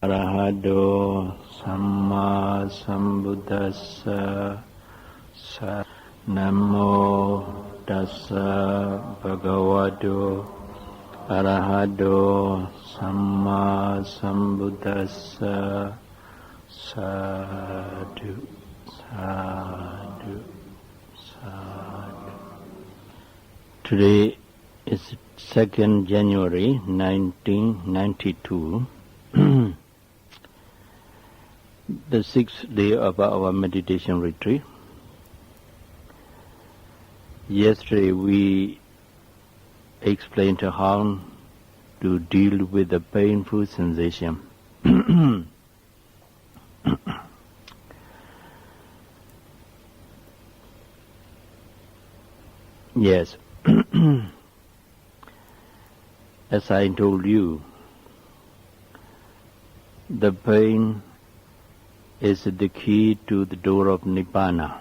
Arahado Samma Sambuddhassa Namo Tassa Bhagavato Arahado Samma Sambuddhassa Sadhu Sadhu Sadhu. Today is 2nd January 1992. The 6th day of our meditation retreat. Yesterday we explained how to deal with the painful sensation. Yes. As I told you, the pain is the key to the door of Nibbana.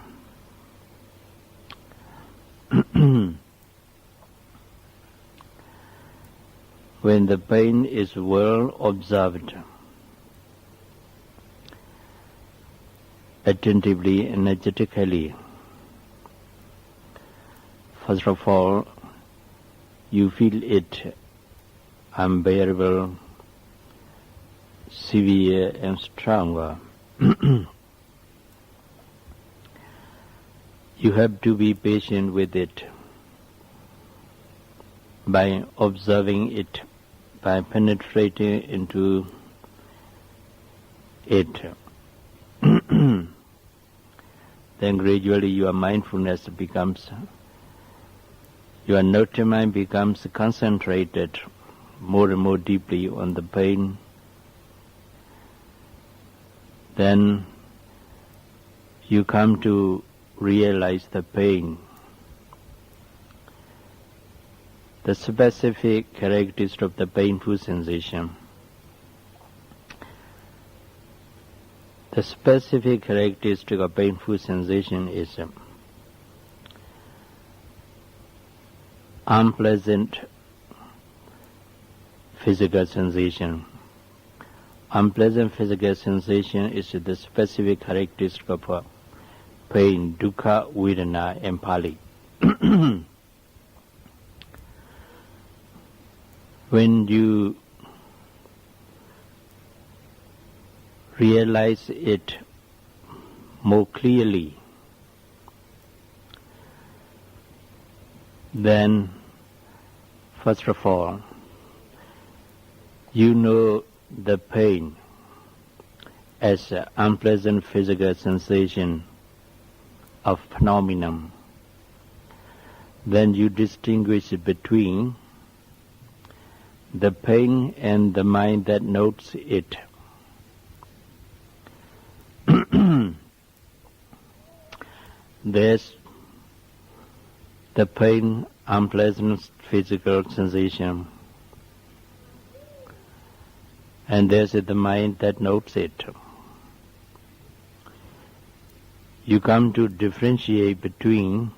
When the pain is well observed, attentively, energetically, first of all, you feel it unbearable, severe and stronger. You have to be patient with it by observing it, by penetrating into it. Then gradually your mindfulness becomes, your note mind becomes concentrated more and more deeply on the pain. Then you come to realize the pain, the specific characteristic of the painful sensation. The specific characteristic of painful sensation is unpleasant physical sensation. Unpleasant physical sensation is the specific characteristic of pain, dukkha, vedana, and Pali. When you realize it more clearly, then first of all, you know the pain as an unpleasant physical sensation of phenomenon. Then you distinguish between the pain and the mind that notes it. There's the pain, unpleasant physical sensation, and there's the mind that notes it. You come to differentiate between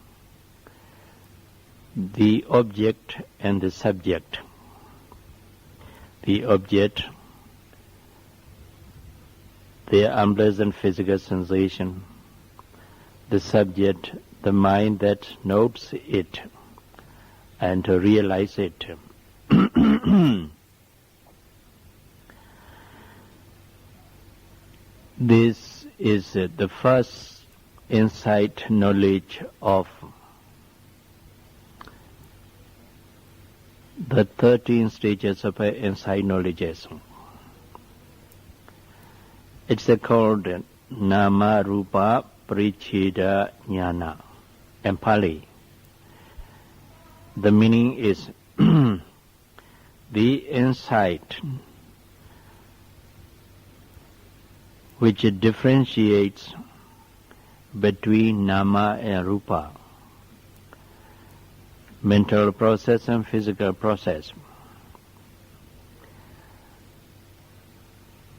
the object and the subject. The object, the unpleasant physical sensation. The subject, the mind that notes it and to realize it. This is the first insight knowledge of the 13 stages of insight knowledges. It's called Nama Rupa Paricheda Jnana and Pali. The meaning is the insight which differentiates between Nama and Rupa, mental process and physical process,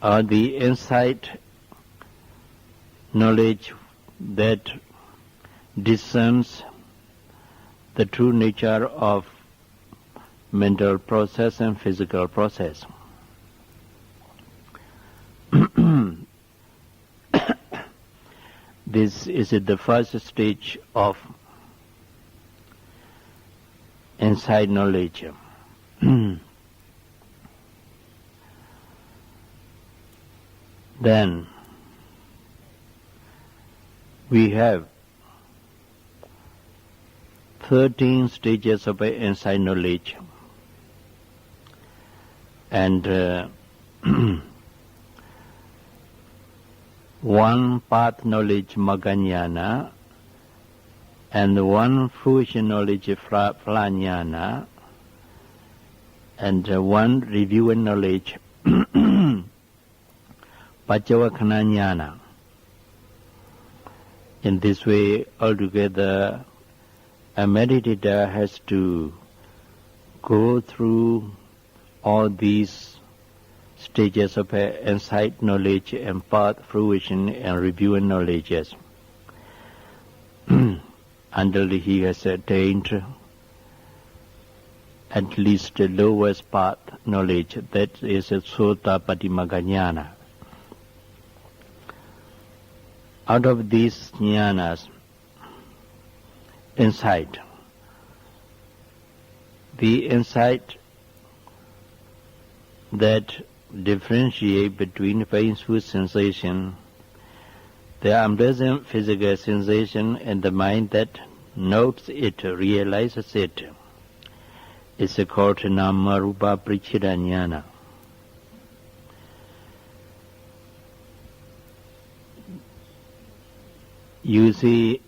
or the insight knowledge that discerns the true nature of mental process and physical process. This is the first stage of insight knowledge. Then we have 13 stages of insight knowledge, and one path knowledge, Maganyana, and one fruition knowledge, Phalanyana, and one review knowledge, Pachavakhananyana. In this way, altogether, a meditator has to go through all these stages of insight knowledge and path, fruition and review knowledges until he has attained at least the lowest path knowledge, that is Sotapatimagga. Out of these jnanas, insight, the insight that differentiate between painful sensation, the unpleasant physical sensation, and the mind that notes it, realizes it, is called Nama Rupa Parichita Jnana. You see,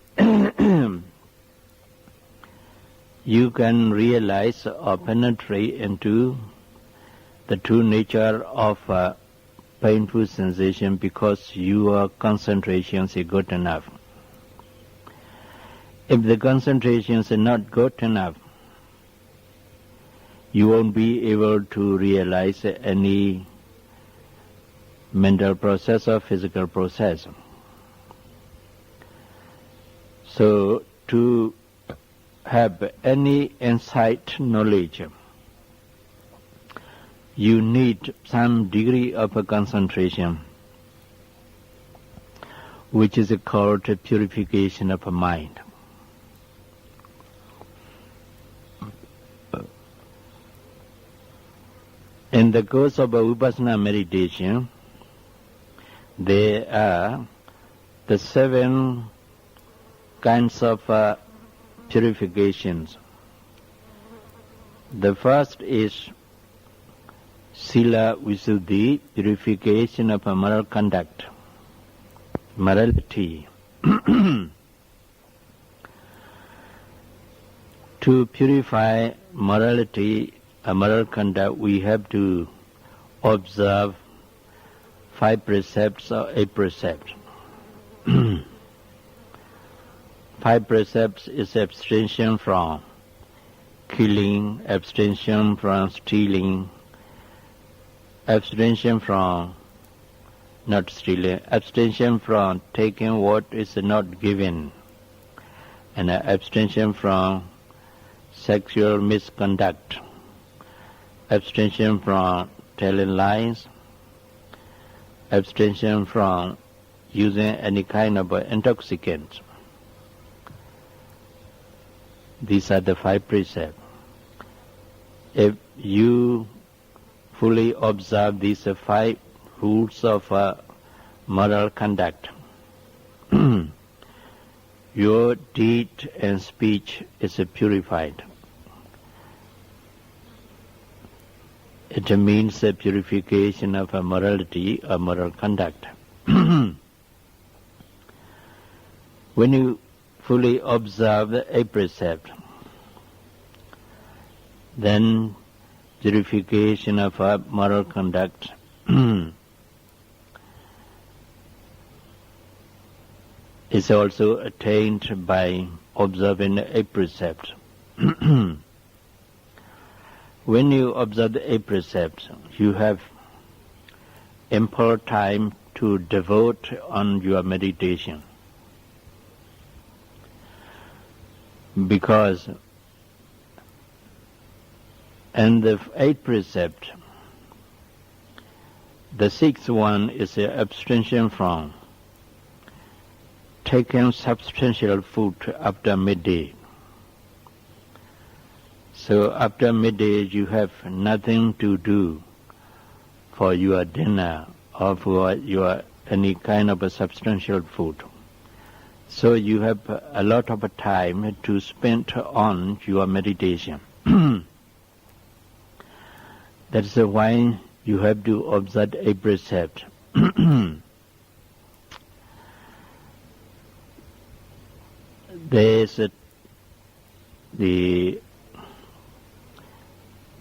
you can realize or penetrate into the true nature of painful sensation because your concentration is good enough. If the concentration is not good enough, you won't be able to realize any mental process or physical process. So, to have any insight knowledge, you need some degree of a concentration, which is called purification of a mind. In the course of a Vipassana meditation, there are the 7 kinds of purifications. The first is Sila Visuddhi, purification of a moral conduct, morality. To purify morality, a moral conduct, we have to observe 5 precepts or 8 precepts. 5 precepts is abstention from killing, abstention from stealing, abstention from not stealing, abstention from taking what is not given, and abstention from sexual misconduct, abstention from telling lies, abstention from using any kind of intoxicants. These are the 5 precepts. If you fully observe these 5 rules of moral conduct, your deed and speech is purified. It means a purification of a morality or moral conduct. When you fully observe the 8 precepts, then purification of a moral conduct is also attained by observing the 8 precepts. When you observe the 8 precepts, you have ample time to devote on your meditation. Because in the 8 precepts, the 6th one is abstention from taken substantial food after midday. So after midday you have nothing to do for your dinner or for your any kind of a substantial food. So you have a lot of time to spend on your meditation. That's why you have to observe a precept. There is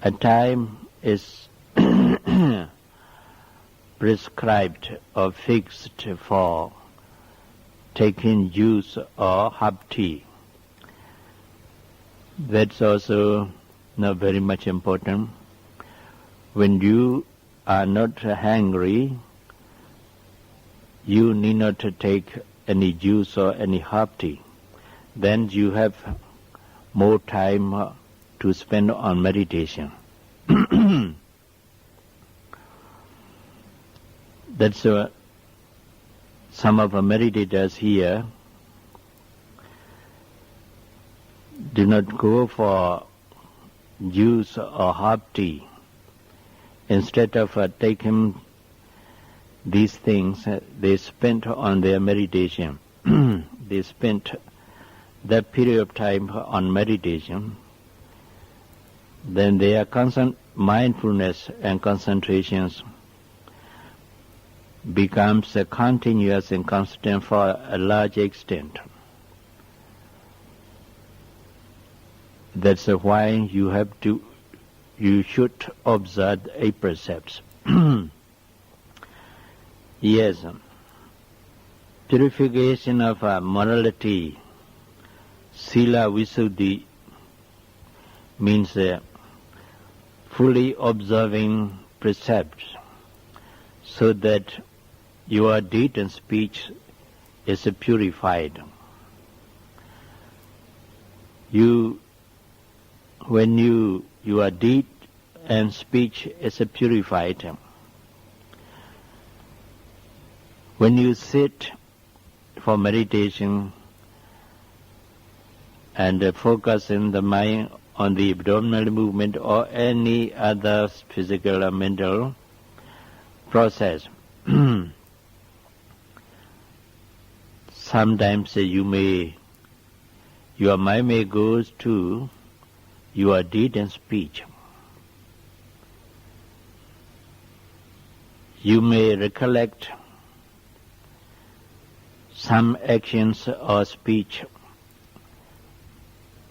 a time is prescribed or fixed for taking juice or hot tea. That's also not very much important. When you are not hungry, you need not to take any juice or any hot tea. Then you have more time to spend on meditation. That's some of the meditators here do not go for juice or hot tea. Instead of taking these things, they spend on their meditation. They spent that period of time on meditation. Then their constant mindfulness and concentrations becomes continuous and constant for a large extent. That's why you should observe 8 precepts. Yes, purification of morality, sila visuddhi, means fully observing precepts so that your deed and speech is purified. When your deed and speech is purified, when you sit for meditation and focus in the mind on the abdominal movement or any other physical or mental process, sometimes your mind may go to your deed and speech. You may recollect some actions or speech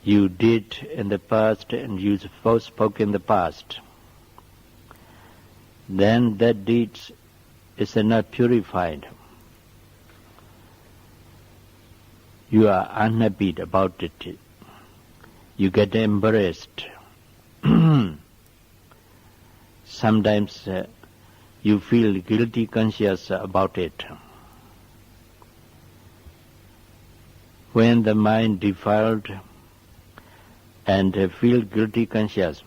you did in the past and you spoke in the past. Then that deed is not purified. You are unhappy about it. You get embarrassed. Sometimes you feel guilty conscious about it. When the mind defiled and feel guilty conscious,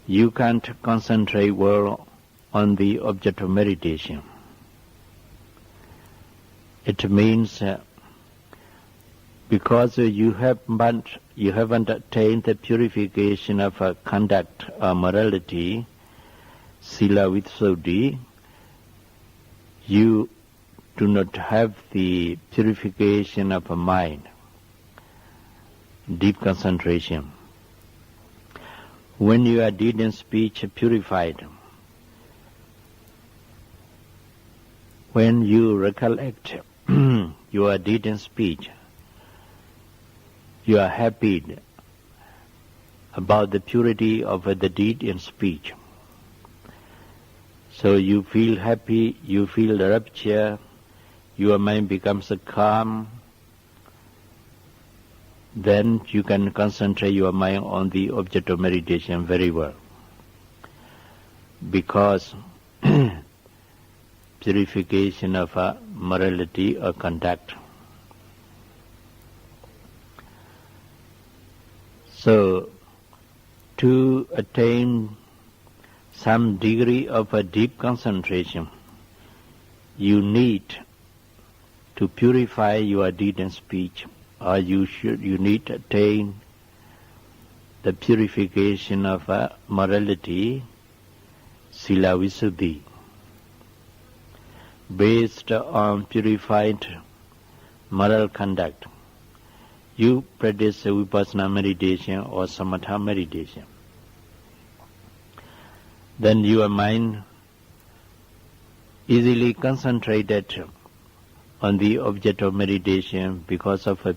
you can't concentrate well on the object of meditation. It means because you haven't attained the purification of conduct or morality, sila visuddhi, you do not have the purification of a mind, deep concentration. When your deed and speech are purified, when you recollect your deed and speech, you are happy about the purity of the deed and speech. So you feel happy, you feel the rapture, your mind becomes calm. Then you can concentrate your mind on the object of meditation very well. Because purification of morality or conduct. So, to attain some degree of a deep concentration, you need to purify your deed and speech, or you need to attain the purification of morality, sila visuddhi. Based on purified moral conduct, you practice Vipassana meditation or Samatha meditation. Then your mind easily concentrated on the object of meditation because of a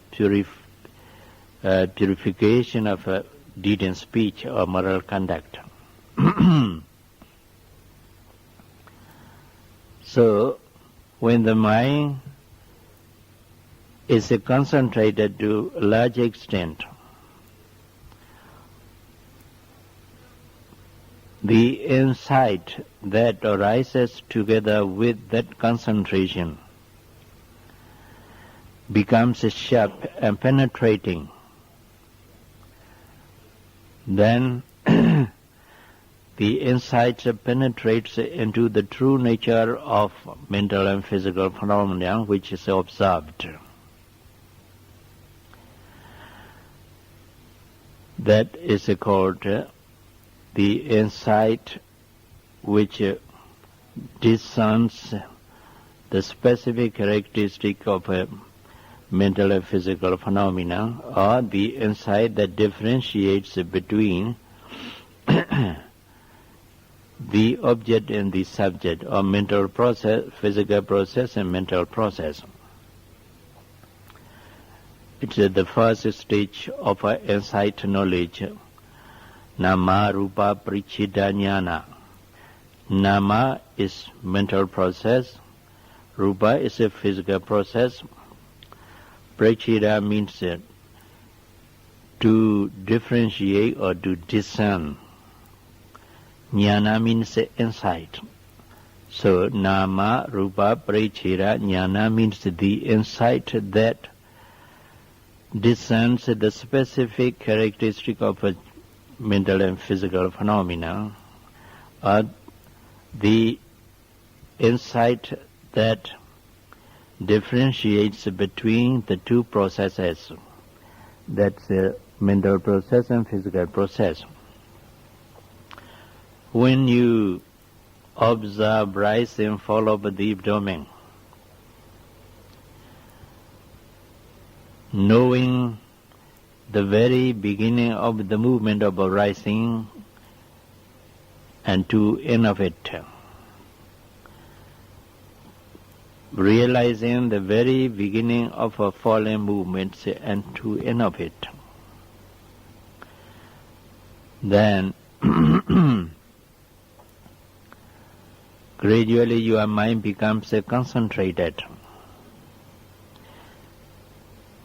purification of a deed and speech or moral conduct. So, when the mind is concentrated to a large extent, the insight that arises together with that concentration becomes sharp and penetrating. Then the insight penetrates into the true nature of mental and physical phenomena which is observed. That is called the insight which discerns the specific characteristic of a mental and physical phenomena, or the insight that differentiates between the object and the subject, or mental process, physical process and mental process. It's the first stage of insight knowledge. Nama rupa parichida jnana. Nama is mental process. Rupa is a physical process. Parichida means to differentiate or to discern. Jnana means insight. So nama rupa parichida jnana means the insight that discerns the specific characteristic of a mental and physical phenomena, or the insight that differentiates between the two processes, that's the mental process and physical process. When you observe rise and fall of the abdomen, knowing the very beginning of the movement of rising and to end of it, realizing the very beginning of a falling movement and to end of it, then gradually your mind becomes concentrated.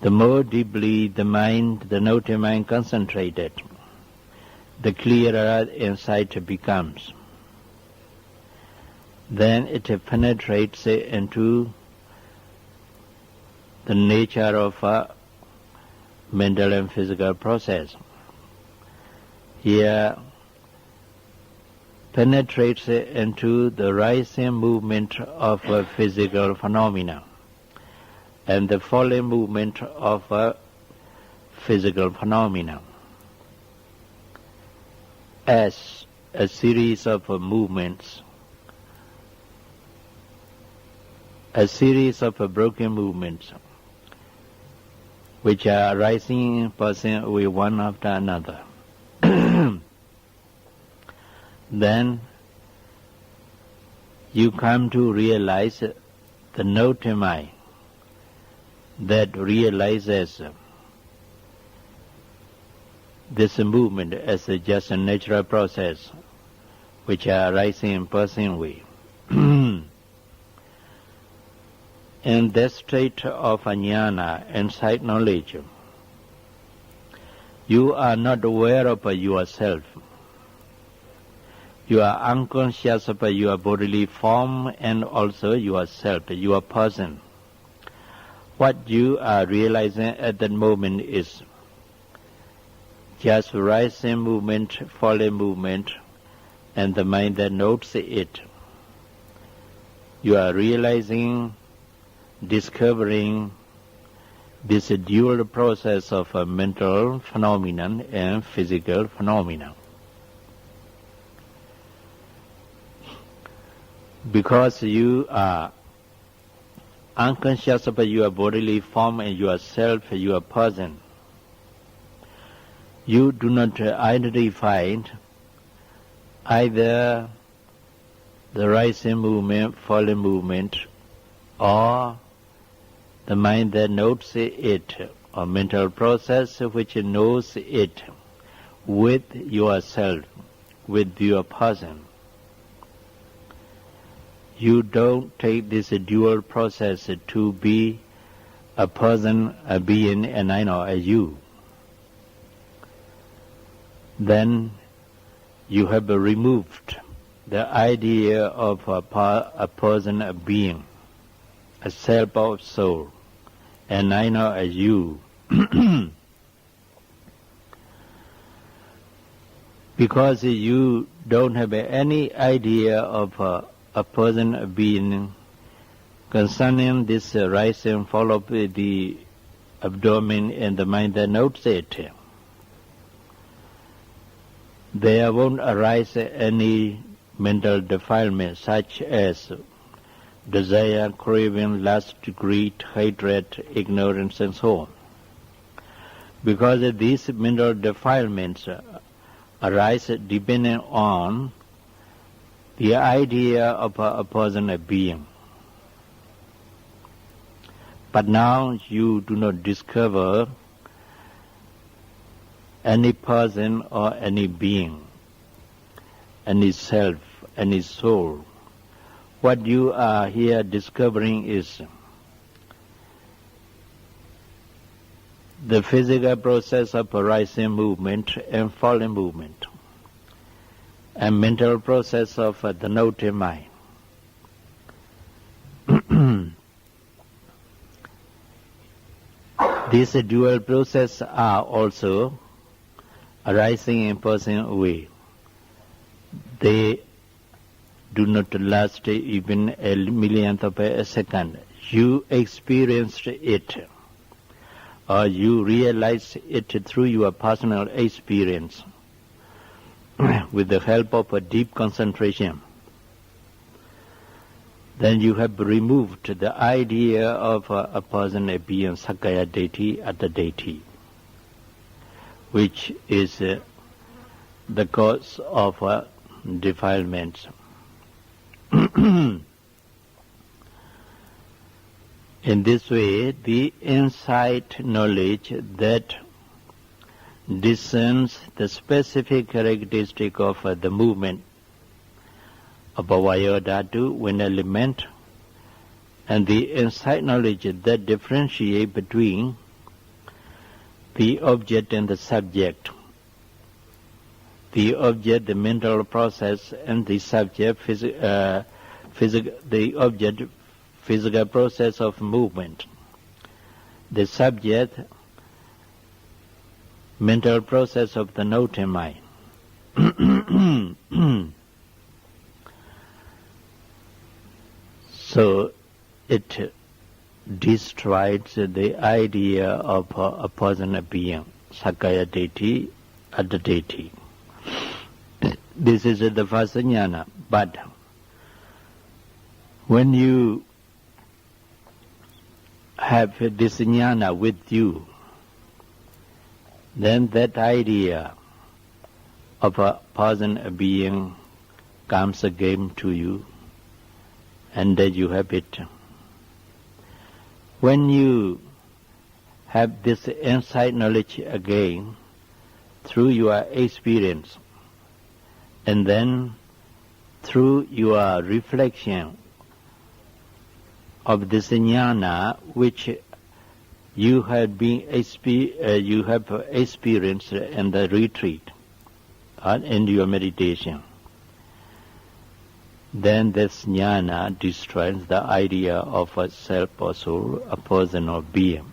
The more deeply the note mind concentrated, the clearer insight becomes. Then it penetrates into the nature of a mental and physical process. Here penetrates into the rising movement of a physical phenomena and the falling movement of a physical phenomena as a series of movements, a series of broken movements which are arising passing away one after another. Then you come to realize the note mind that realizes this movement as just a natural process which are arising and passing away. In that state of jnana, insight knowledge, you are not aware of yourself. You are unconscious of your bodily form and also yourself, your person. What you are realizing at that moment is just rising movement, falling movement, and the mind that notes it. You are realizing discovering this dual process of a mental phenomenon and physical phenomenon. Because you are unconscious of your bodily form and yourself, your person, you do not identify either the rising movement, falling movement, or the mind that notes it, or mental process which knows it with yourself, with your person. You don't take this dual process to be a person, a being, and I know a you. Then you have removed the idea of a person, a being, a self of soul, and I know as you. Because you don't have any idea of a person, a being, concerning this rise and fall of the abdomen and the mind that notes it, there won't arise any mental defilement such as desire, craving, lust, greed, hatred, ignorance, and so on. Because these mental defilements arise depending on the idea of a person, a being. But now you do not discover any person or any being, any self, any soul. What you are here discovering is the physical process of rising movement and falling movement, and mental process of the noting mind. These dual processes are also arising in personal way. They do not last even a millionth of a second. You experienced it, or you realize it through your personal experience with the help of a deep concentration. Then you have removed the idea of a person, a being, Sakaya deity, Atta deity, which is the cause of defilement. In this way, the insight knowledge that discerns the specific characteristic of the movement of a Vayodhatu, wind element, and the insight knowledge that differentiate between the object and the subject, the object, the mental process, and the subject, the object, physical process of movement, the subject, mental process of the noting mind. So it destroys the idea of a person, a being, Sakaya deity, Atta deity. This is the first jnana. But when you have this jnana with you, then that idea of a person, a being, comes again to you, and then you have it. When you have this insight knowledge again through your experience, and then through your reflection of this jnana which you have experienced in the retreat or in your meditation, then this jnana destroys the idea of a self or soul, a person or being.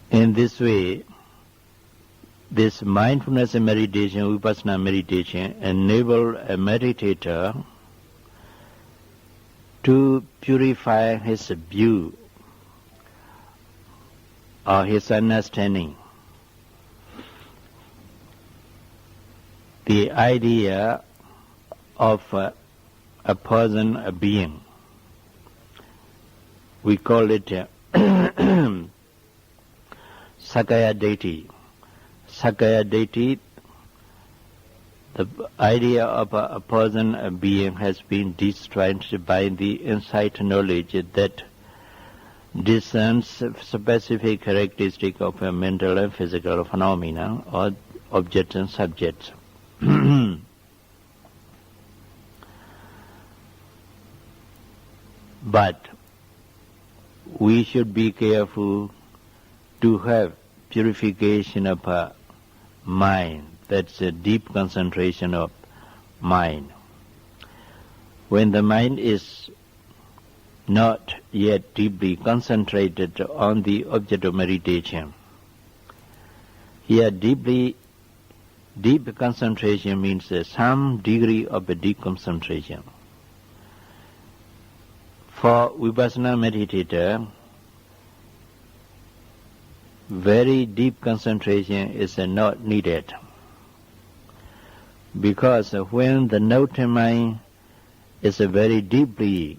In this way, this mindfulness meditation, Vipassana meditation, enable a meditator to purify his view or his understanding. The idea of a person, a being. We call it Sakaya Deity. Sakaya Deity, the idea of a person, a being, has been destroyed by the insight knowledge that discerns specific characteristic of a mental and physical phenomena or objects and subjects. But we should be careful to have purification of our mind. That's a deep concentration of mind. When the mind is not yet deeply concentrated on the object of meditation, here deep concentration means some degree of a deep concentration. For Vipassana meditator, very deep concentration is not needed, because when the note mind is very deeply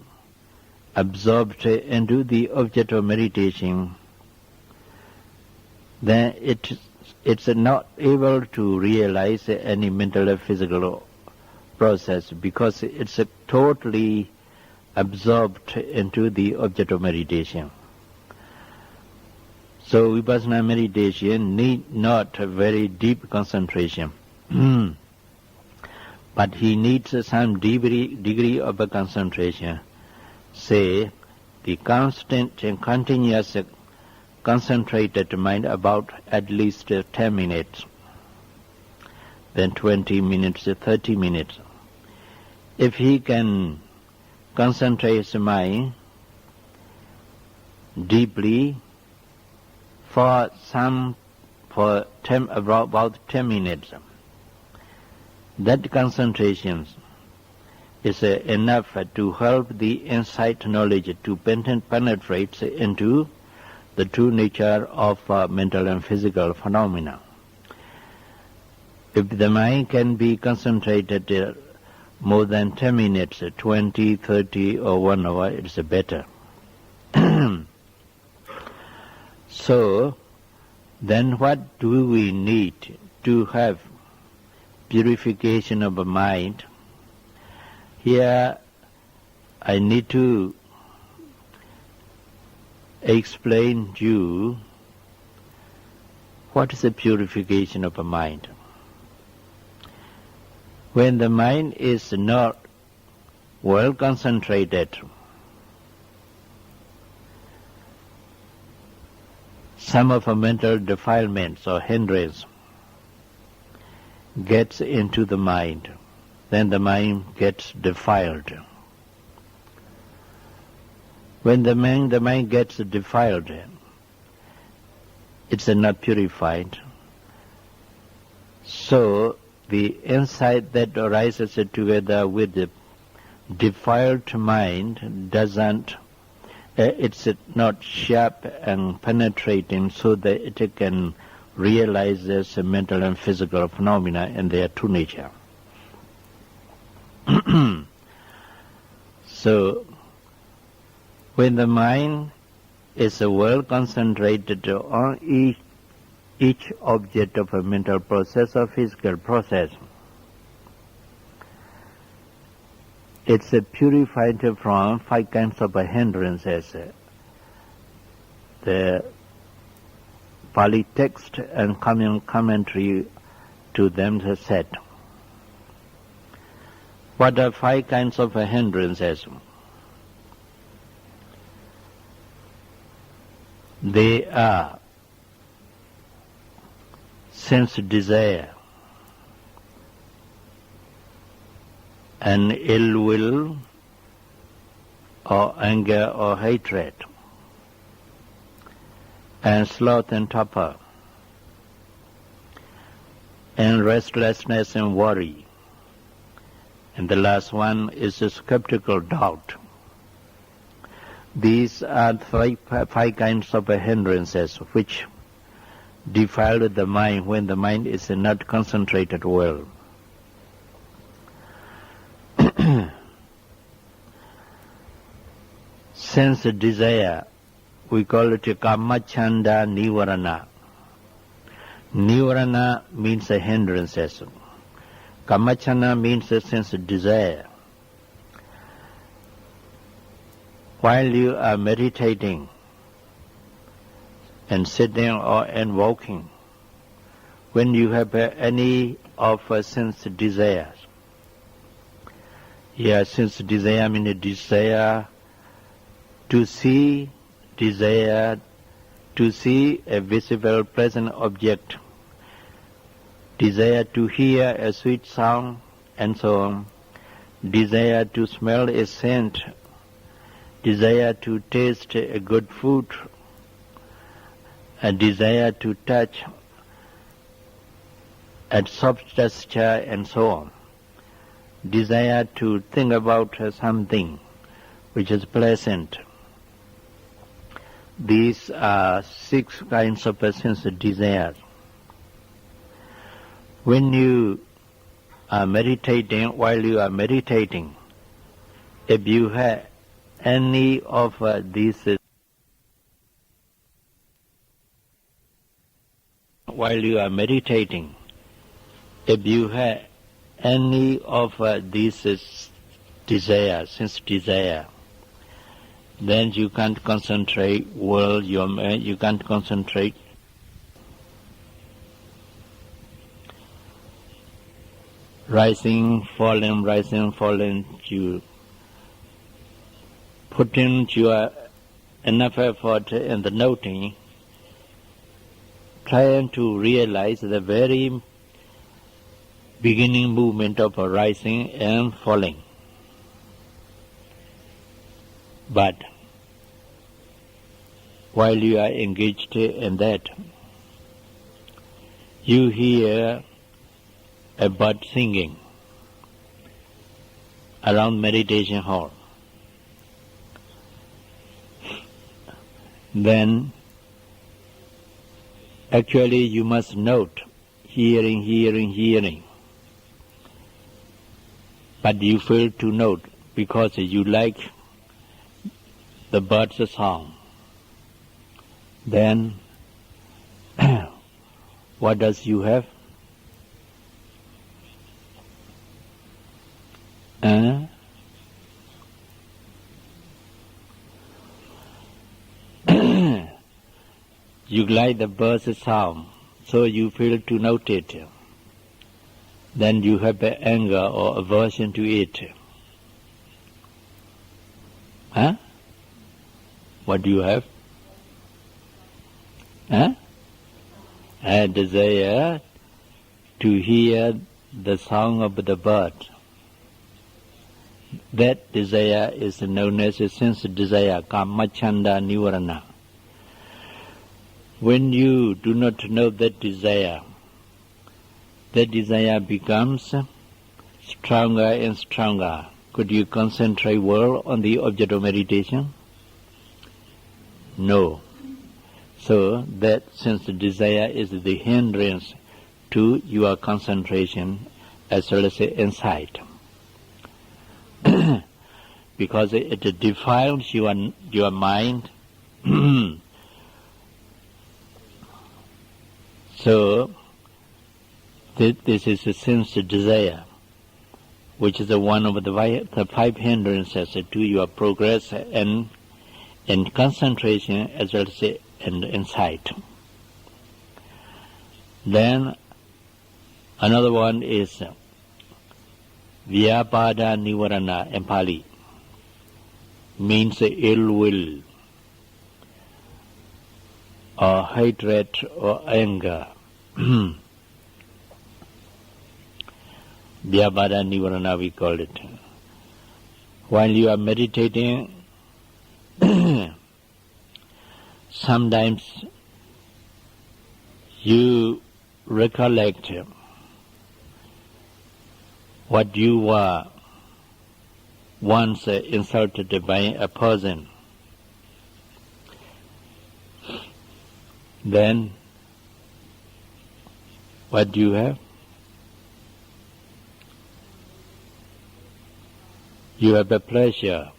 absorbed into the object of meditation, then it's not able to realize any mental or physical process, because it's totally absorbed into the object of meditation. So Vipassana meditation need not a very deep concentration, but he needs some degree of a concentration. Say, the constant and continuous concentrated mind about at least 10 minutes, then 20 minutes, 30 minutes. If he can concentrate his mind deeply for about 10 minutes, that concentration is enough to help the insight knowledge to penetrate into the true nature of mental and physical phenomena. If the mind can be concentrated more than 10 minutes, 20, 30 or 1 hour, it's better. So, then what do we need to have purification of the mind? Here I need to explain to you what is the purification of the mind. When the mind is not well concentrated, some of the mental defilements or hindrance gets into the mind, then the mind gets defiled. When the mind gets defiled, it's not purified. So the insight that arises together with the defiled mind it's not sharp and penetrating so that it can realize this mental and physical phenomena in their true nature. So, when the mind is well concentrated on each object of a mental process or physical process, it's purified from 5 kinds of hindrances. The Pali text and commentary to them has said. What are 5 kinds of hindrances? They are sense desire, and ill will or anger or hatred, and sloth and torpor, and restlessness and worry. And the last one is a skeptical doubt. These are five kinds of hindrances which defile the mind when the mind is not concentrated well. Sense desire, we call it kamachanda nivarana. Nivarana means hindrances. Kamachana means a sense of desire. While you are meditating and sitting and walking, when you have any of sense desires, sense desire means a desire to see, desire to see a visible present object, desire to hear a sweet sound, and so on, desire to smell a scent, desire to taste a good food, a desire to touch a soft texture, and so on, desire to think about something which is pleasant. These are 6 kinds of sense desires. When you are meditating, while you are meditating, if you have any of these, while you are meditating, if you have any of these desires, sense desire, then you can't concentrate well. You can't concentrate. Rising, falling, you put in your enough effort in the noting, trying to realize the very beginning movement of rising and falling. But while you are engaged in that, you hear a bird singing around meditation hall. Then actually you must note hearing. But you fail to note because you like the bird's song. Then what does you have? You like the bird's sound, so you fail to note it. Then you have anger or aversion to it. What do you have? A desire to hear the song of the bird. That desire is known as a sense desire, kamachanda nivarana. When you do not know that desire becomes stronger and stronger. Could you concentrate well on the object of meditation? No. So that sense desire is the hindrance to your concentration as well as insight. Because it defiles your mind. So this is a sense desire, which is one of the 5 hindrances to your progress and in concentration as well as in insight. Then another one is Vyapada Nivarana in Pali, means ill will or hatred or anger. Vyapada Nivarana we call it. While you are meditating, sometimes you recollect what you were once insulted by a person, then what do you have? You have a pleasure,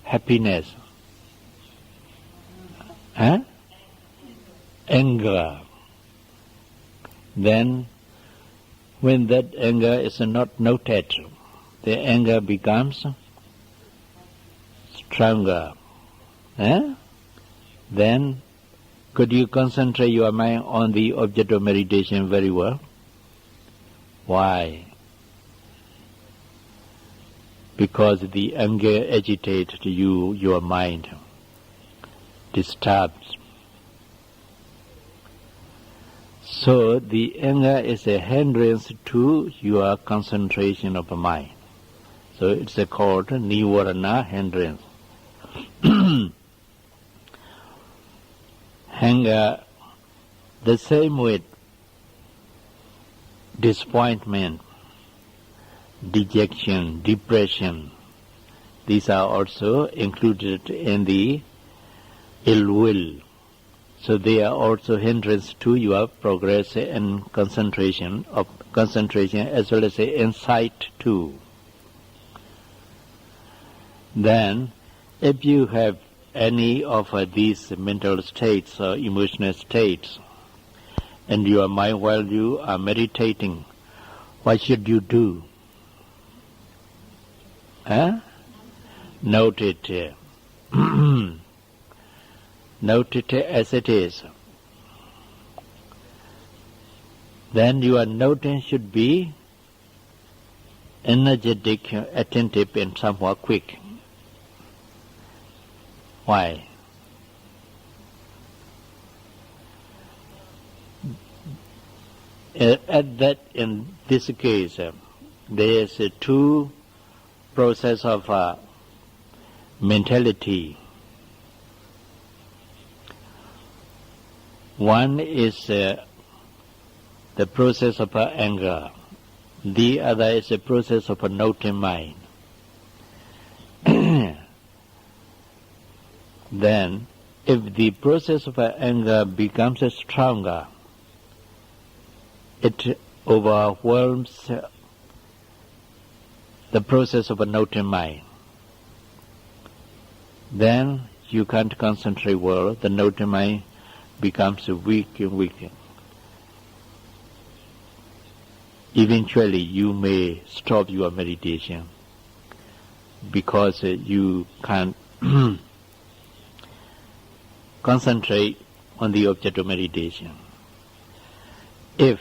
happiness, anger. Then when that anger is not noted, the anger becomes stronger. Then could you concentrate your mind on the object of meditation very well? Why? Because the anger agitates you, your mind, disturbs. So the anger is a hindrance to your concentration of the mind. So it's called nivarana, hindrance. Anger, the same with disappointment, dejection, depression. These are also included in the ill will. So they are also hindrance to your progress and concentration as well as insight too. Then, if you have any of these mental states or emotional states, and your mind while you are meditating, what should you do? Note it. Note it as it is. Then your noting should be energetic, attentive, and somewhat quick. Why? In this case, there is two process of mentality. One is the process of anger. The other is the process of a noting mind. Then, if the process of anger becomes stronger, it overwhelms the process of a noting mind. Then you can't concentrate well. The noting mind becomes weak and weak. Eventually, you may stop your meditation because you can't concentrate on the object of meditation. If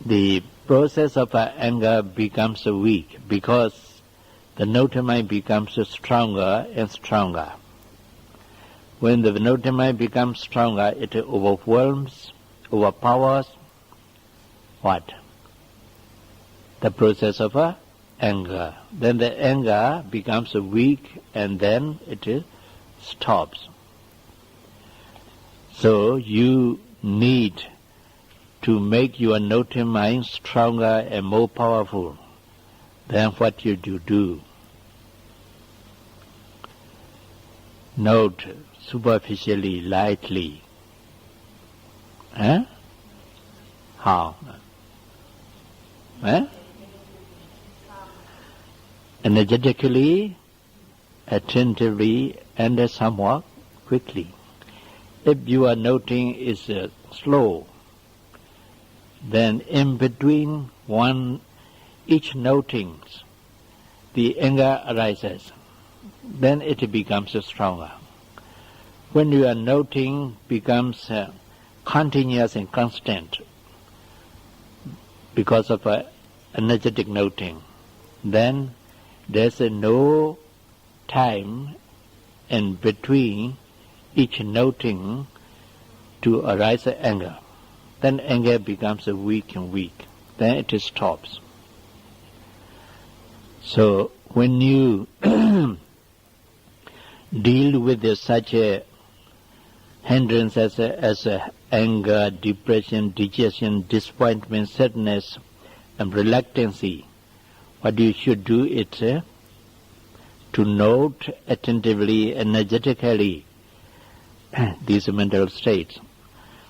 the process of anger becomes weak because the noting mind becomes stronger and stronger. When the noting mind becomes stronger, it overwhelms, overpowers what? The process of anger. Then the anger becomes weak and then it stops. So you need to make your noting mind stronger and more powerful. Then what should you do? Note superficially, lightly. How? Energetically, attentively, and somewhat quickly. If your noting is slow, then in between each noting, the anger arises. Then it becomes stronger. When your noting becomes continuous and constant because of energetic noting, then there's no time in between each noting to arise anger. Then anger becomes weak and weak. Then it stops. So when you deal with such a hindrance as anger, depression, digestion, disappointment, sadness, and reluctancy, what you should do is to note attentively, energetically these mental states,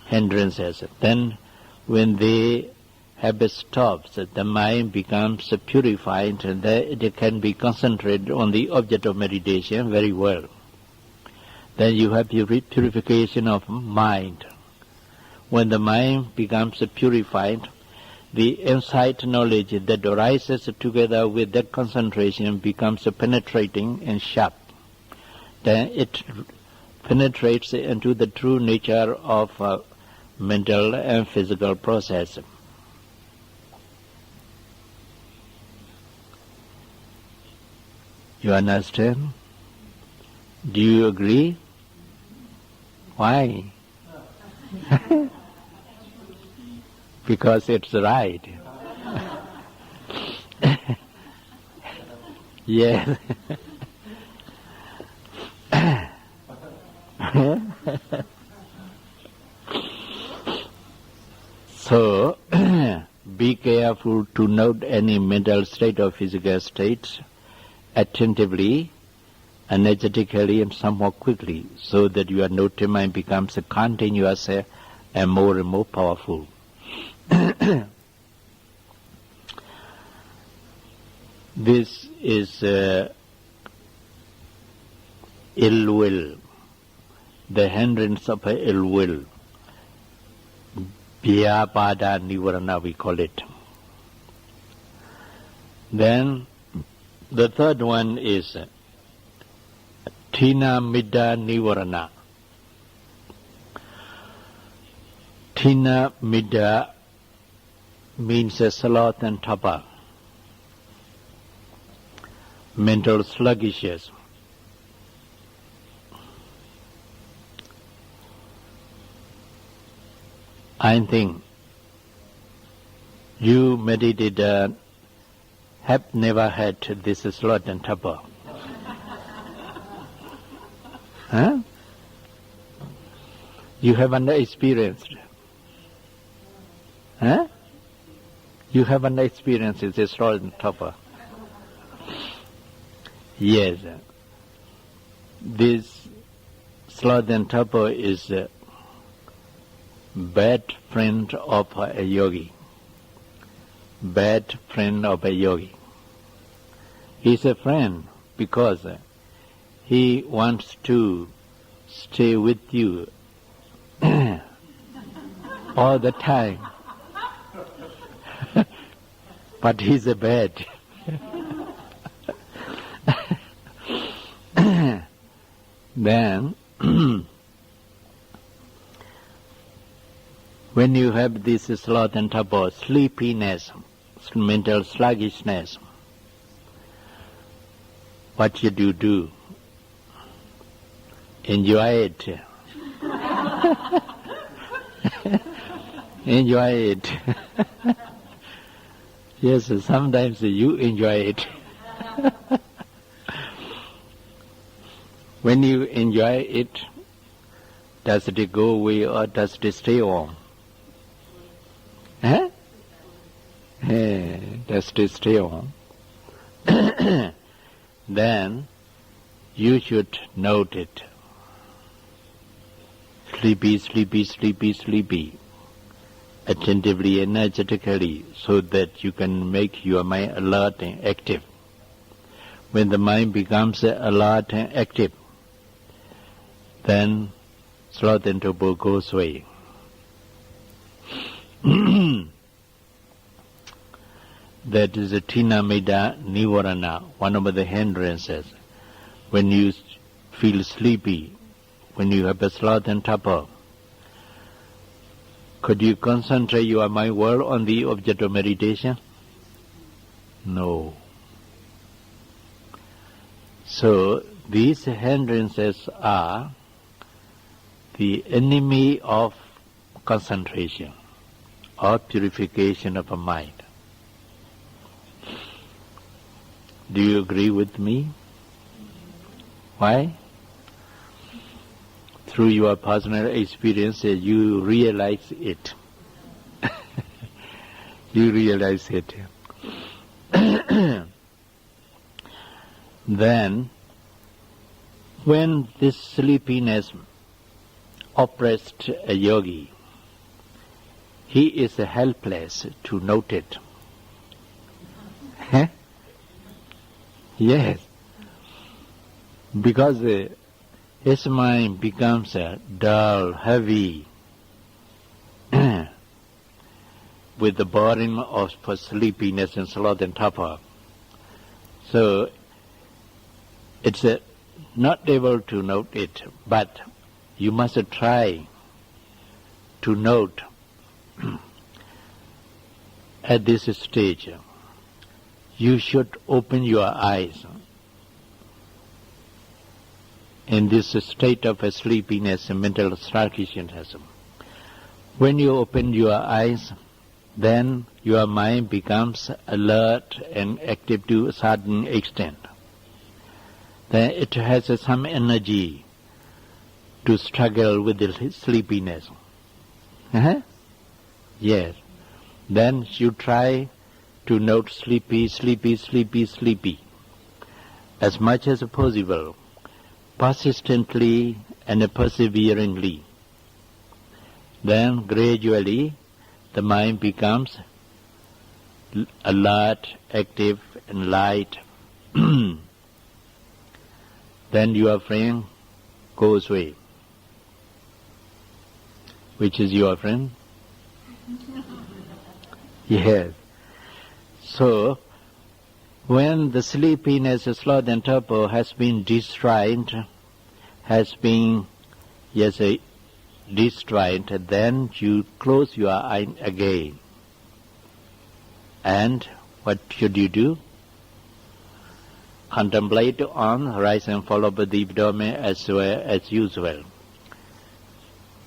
hindrances. Then when the habit stops, the mind becomes purified and it can be concentrated on the object of meditation very well. Then you have purification of mind. When the mind becomes purified, the insight knowledge that arises together with that concentration becomes penetrating and sharp. Then it penetrates into the true nature of mental and physical process. You understand? Do you agree? Why? Because it's right. Yes. So, be careful to note any mental state or physical state attentively, energetically, and somewhat quickly, so that your noting mind becomes continuous and more powerful. This is ill will, the hindrance of ill will. Vyapada Nivarana we call it. Then the third one is Tina Midda Nivarana. Tina Midda means sloth and tapa, mental sluggishness. I think you meditated have never had this sloth and tapa. Huh? You haven't experienced. Huh? You haven't experienced this sloth and tapa. Yes. This sloth and tapa is a bad friend of a yogi. Bad friend of a yogi. He's a friend because he wants to stay with you all the time. But he's a bad. Then, when you have this sloth and tapa, sleepiness, mental sluggishness, what should you do? Enjoy it. Enjoy it. Yes, sometimes you enjoy it. When you enjoy it, does it go away or does it stay on? Huh? Does it stay on? Then you should note it. Sleepy, sleepy, sleepy, sleepy. Attentively, energetically, so that you can make your mind alert and active. When the mind becomes alert and active, then sloth and tapa goes away. That is a Tina Midda Nivarana, one of the hindrances. When you feel sleepy, when you have a sloth and tapa, could you concentrate your mind well on the object of meditation? No. So these hindrances are the enemy of concentration or purification of a mind. Do you agree with me? Why? through your personal experience, you realize it. You realize it. Then, when this sleepiness oppressed a yogi, he is helpless to note it. Yes, because his mind becomes dull, heavy, with the burden of sleepiness and sloth and torpor. So it's not able to note it, but you must try to note at this stage. You should open your eyes in this state of sleepiness and mental sluggishness. When you open your eyes, then your mind becomes alert and active to a certain extent. Then it has some energy to struggle with the sleepiness. Yes. Then you try to note sleepy, sleepy, sleepy, sleepy, as much as possible, persistently and perseveringly. Then gradually the mind becomes alert, active and light. Then your friend goes away. Which is your friend? Yes. So, when the sleepiness, sloth and torpor has been destroyed, then you close your eye again. And what should you do? Contemplate on, rise and fall of the abdomen as well as usual,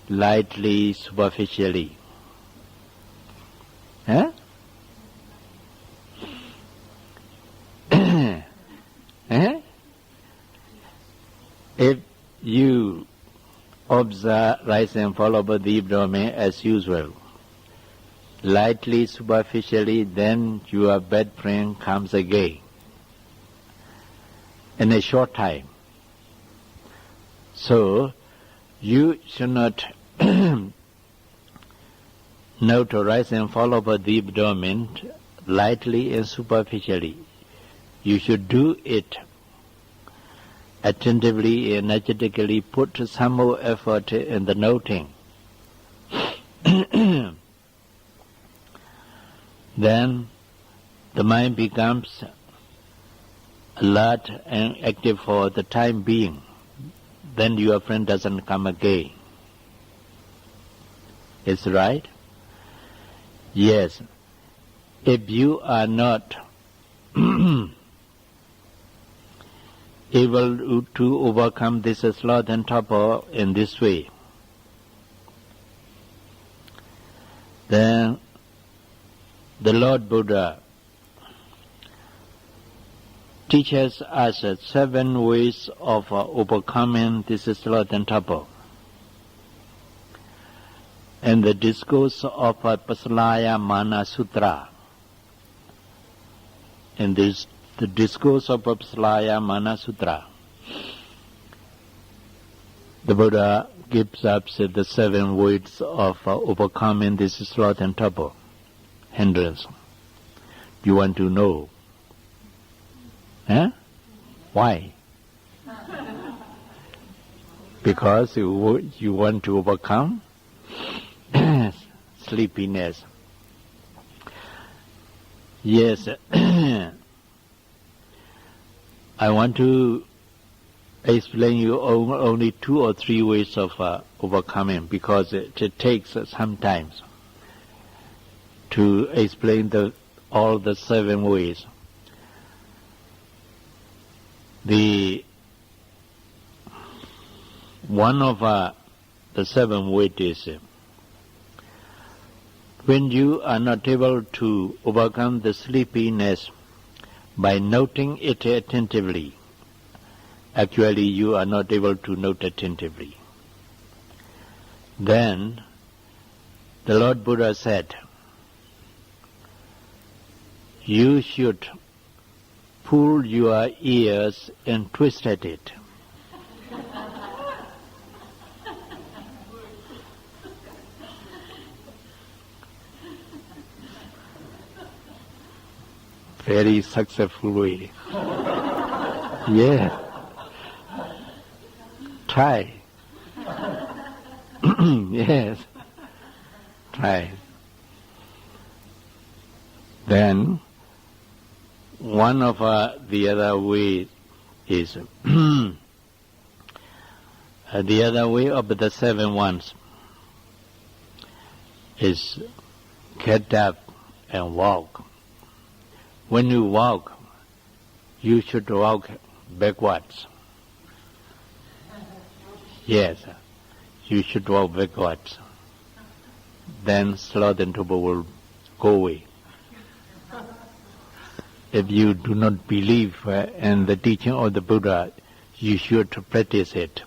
lightly, superficially. If you observe, rise and fall over the abdomen as usual, lightly, superficially, then your bad friend comes again in a short time. So, you should not note or rise and fall over the abdomen lightly and superficially. You should do it attentively, energetically, put some more effort in the noting. Then the mind becomes alert and active for the time being. Then your friend doesn't come again. Is right? Yes. If you are not able to overcome this sloth and torpor in this way, then the Lord Buddha teaches us 7 ways of overcoming this sloth and torpor. In the discourse of Vipassana Mana Sutra, in the discourse of Vipassana Mana Sutra, the Buddha gives us the 7 ways of overcoming this sloth and torpor, hindrance. You want to know? Why? Because you want to overcome sleepiness. Yes. I want to explain you only 2 or 3 ways of overcoming, because it takes some time to explain all the 7 ways. One of the 7 ways is, when you are not able to overcome the sleepiness by noting it attentively, actually you are not able to note attentively. Then the Lord Buddha said, you should pull your ears and twist at it. Very successful way. Yeah. Try. Yes. Try. Then, one of the other ways is the other way of the 7 ones is get up and walk. When you walk, you should walk backwards. Yes, you should walk backwards. Then sloth and torpor will go away. If you do not believe in the teaching of the Buddha, you should practice it.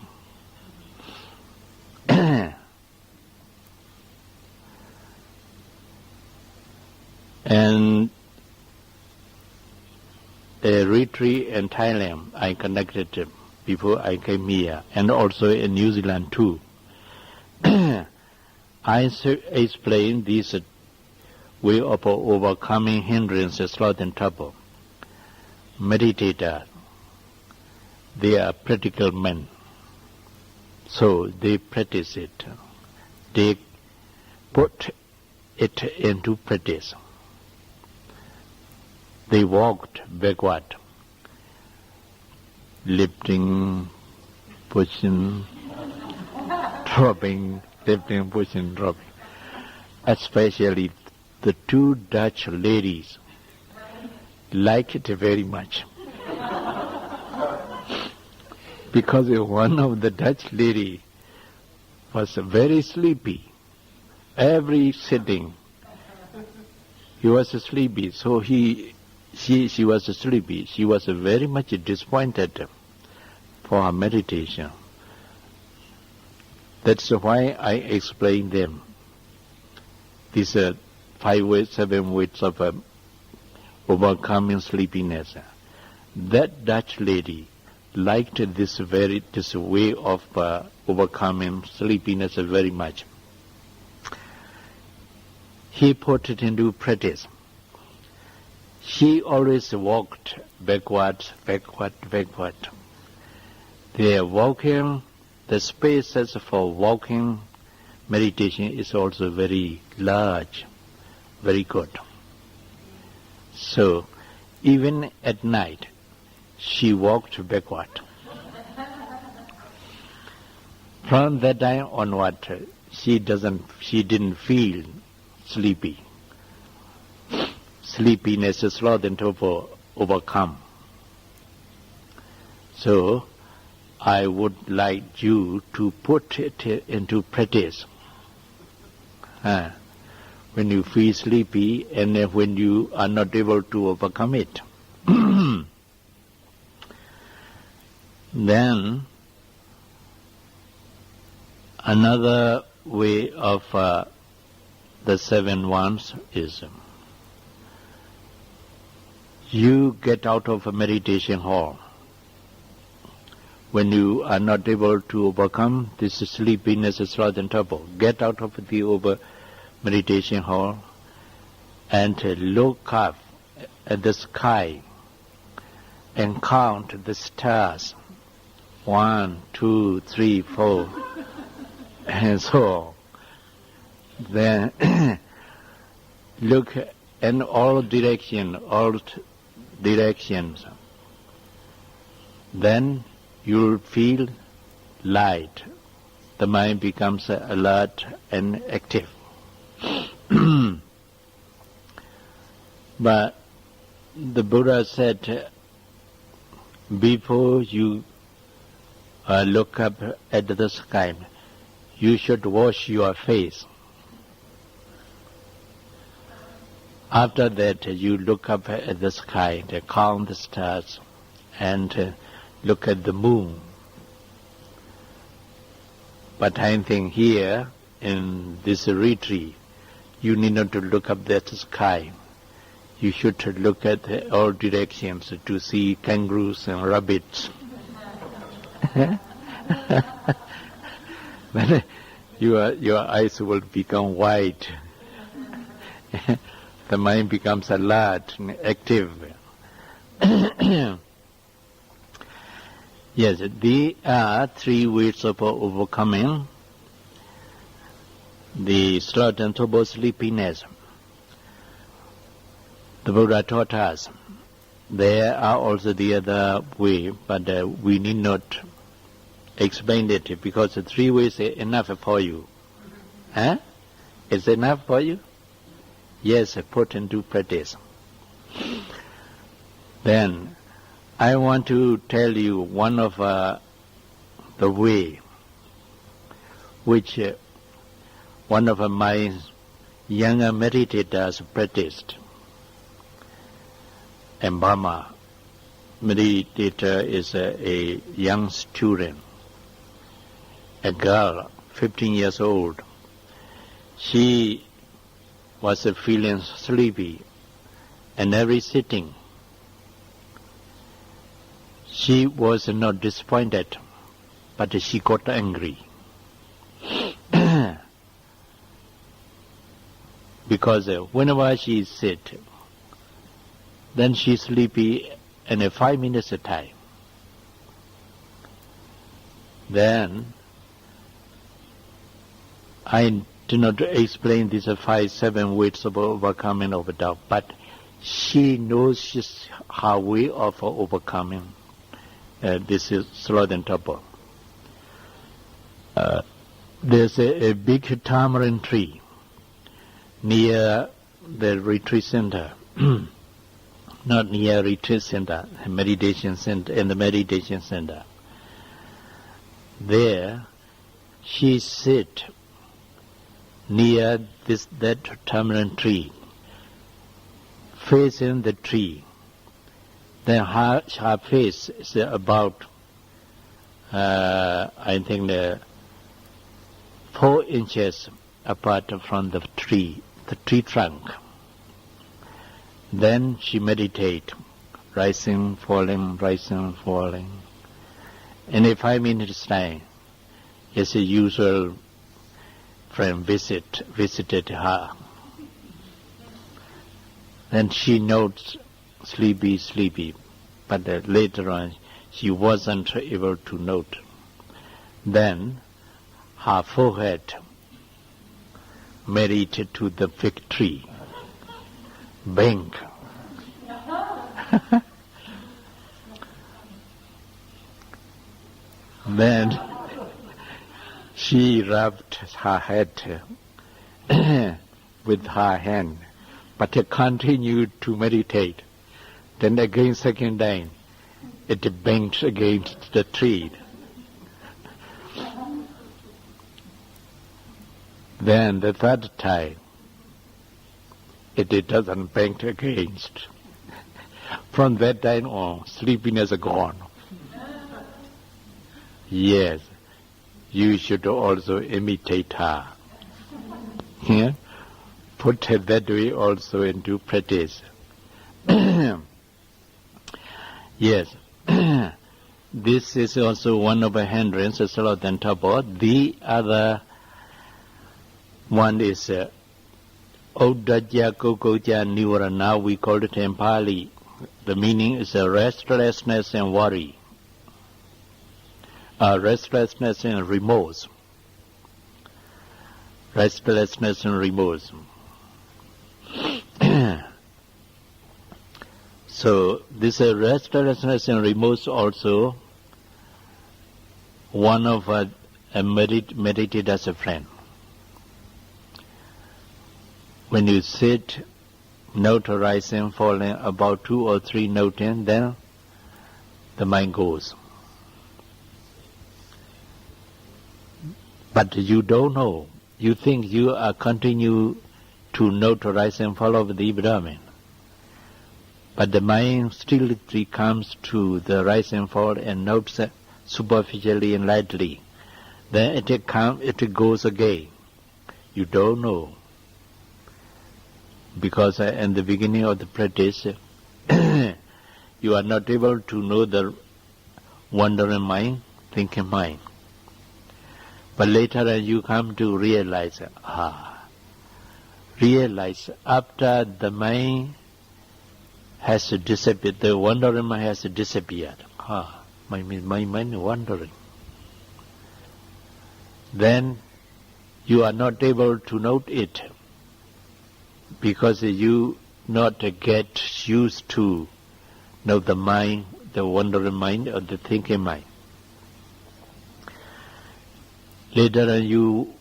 And a retreat in Thailand I conducted before I came here, and also in New Zealand too. I explained this way of overcoming hindrances, sloth and torpor. Meditators, they are practical men, so they practice it. They put it into practice. They walked backward, lifting, pushing, dropping, lifting, pushing, dropping. Especially the 2 Dutch ladies liked it very much. Because one of the Dutch lady was very sleepy. Every sitting, he was sleepy, so she was sleepy. She was very much disappointed for her meditation. That's why I explained them. These 5 ways, 7 ways of overcoming sleepiness. That Dutch lady liked this way of overcoming sleepiness very much. He put it into practice. She always walked backwards. They are walking. The spaces for walking meditation is also very large, very good. So, even at night, she walked backward. From that time onward, she didn't feel sleepy. Sleepiness, sloth and torpor overcome. So, I would like you to put it into practice. When you feel sleepy and when you are not able to overcome it. Then, another way of the 7 ones is you get out of a meditation hall. When you are not able to overcome this sleepiness, sloth and torpor, get out of the meditation hall and look up at the sky and count the stars. 1, 2, 3, 4, and so on. Then look in all directions. Then you'll feel light. The mind becomes alert and active. But the Buddha said, before you look up at the sky, you should wash your face. After that, you look up at the sky, count the stars, and look at the moon. But I think here in this retreat, you need not to look up at the sky. You should look at all directions to see kangaroos and rabbits. Then your eyes will become wide. The mind becomes alert and active. Yes, there are three ways of overcoming the sloth and trouble sleepiness. The Buddha taught us. There are also the other way, but we need not explain it because the three ways are enough for you. Huh? Is it enough for you? Yes, put into practice. Then, I want to tell you one of the way which one of my younger meditators practiced. And Burma meditator is a young student, a girl, 15 years old. She was feeling sleepy, and every sitting, she was not disappointed, but she got angry. Because whenever she sits, then she's sleepy in 5 minutes of time. Then, I do not explain these 5-7 ways of overcoming of doubt, but she knows her way of overcoming. This is sloth and trouble. There's a big tamarind tree near the retreat center. Not near retreat center, meditation center, in the meditation center. There, she sit near that tamarind tree, facing the tree. Then her face is about, I think, 4 inches apart from the tree trunk. Then she meditate, rising, falling, rising, falling. And in 5 minutes time, as a usual friend visited her. Then she notes sleepy, but later on she wasn't able to note. Then her forehead married to the fig tree. Bang. Then she rubbed her head with her hand, but continued to meditate. Then again, second time, it banged against the tree. Then the third time, it doesn't bang against. From that time on, sleepiness is gone. Yes, you should also imitate her. Yeah? Put her that way also into practice. Yes, this is also one of the hindrances, sloth and trouble. The other one is Odajja Kokoja Nivarana, we call it in Pali. The meaning is restlessness and worry. Restlessness and remorse. Restlessness and remorse. So this restlessness and remorse also one of meditate as a friend. When you sit, note rising, falling, about 2 or 3 noting, then the mind goes. But you don't know. You think you are continue to note rise and fall of the Brahman. But the mind still comes to the rise and fall and notes superficially and lightly. Then it goes again. You don't know. Because in the beginning of the practice, you are not able to know the wandering mind, thinking mind. But later you come to realize, after the mind has disappeared, the wandering mind has disappeared. My mind is wandering. Then you are not able to note it because you not get used to know the mind, the wandering mind or the thinking mind. Later on you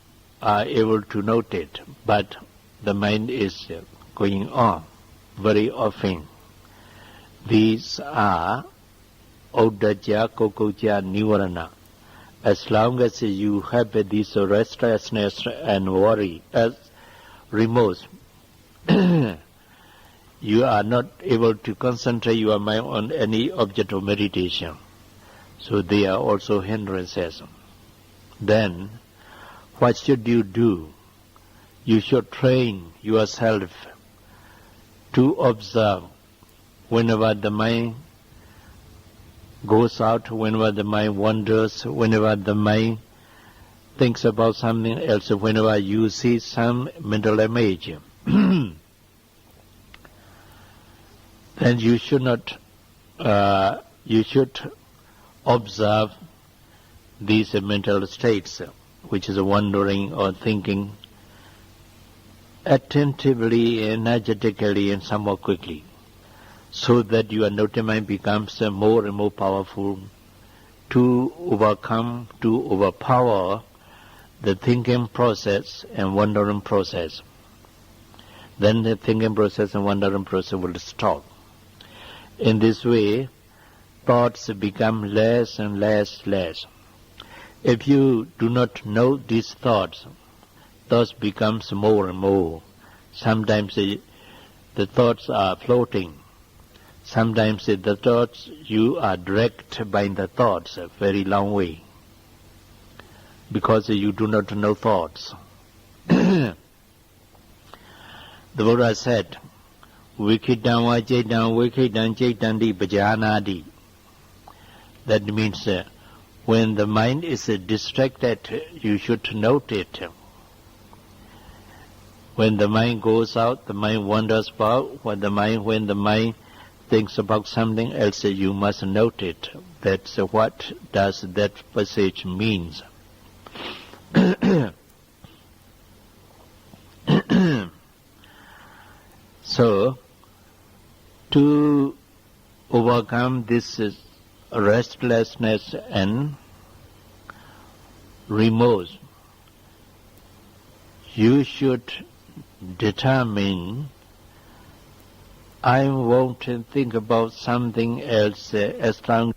are able to note it, but the mind is going on very often. These are Uddaja, Kokoja, Nivarana. As long as you have this restlessness and worry as remorse, you are not able to concentrate your mind on any object of meditation. So they are also hindrances. Then, what should you do? You should train yourself to observe whenever the mind goes out, whenever the mind wanders, whenever the mind thinks about something else, whenever you see some mental image. Then you should not, you should observe these mental states, which is wandering or thinking, attentively, energetically, and somewhat quickly, so that your noting mind becomes more and more powerful to overcome, to overpower the thinking process and wandering process. Then the thinking process and wandering process will stop. In this way, thoughts become less and less. If you do not know these thoughts becomes more and more. Sometimes the thoughts are floating. Sometimes the thoughts, you are dragged by the thoughts a very long way, because you do not know thoughts. The Buddha said, Vikidam vajidam vikidam chaitandi bhajanadi. That means when the mind is distracted, you should note it. When the mind goes out, the mind wanders about. When the mind thinks about something else, you must note it. That's what does that passage means. So, to overcome this restlessness and remorse, you should determine, I won't think about something else as long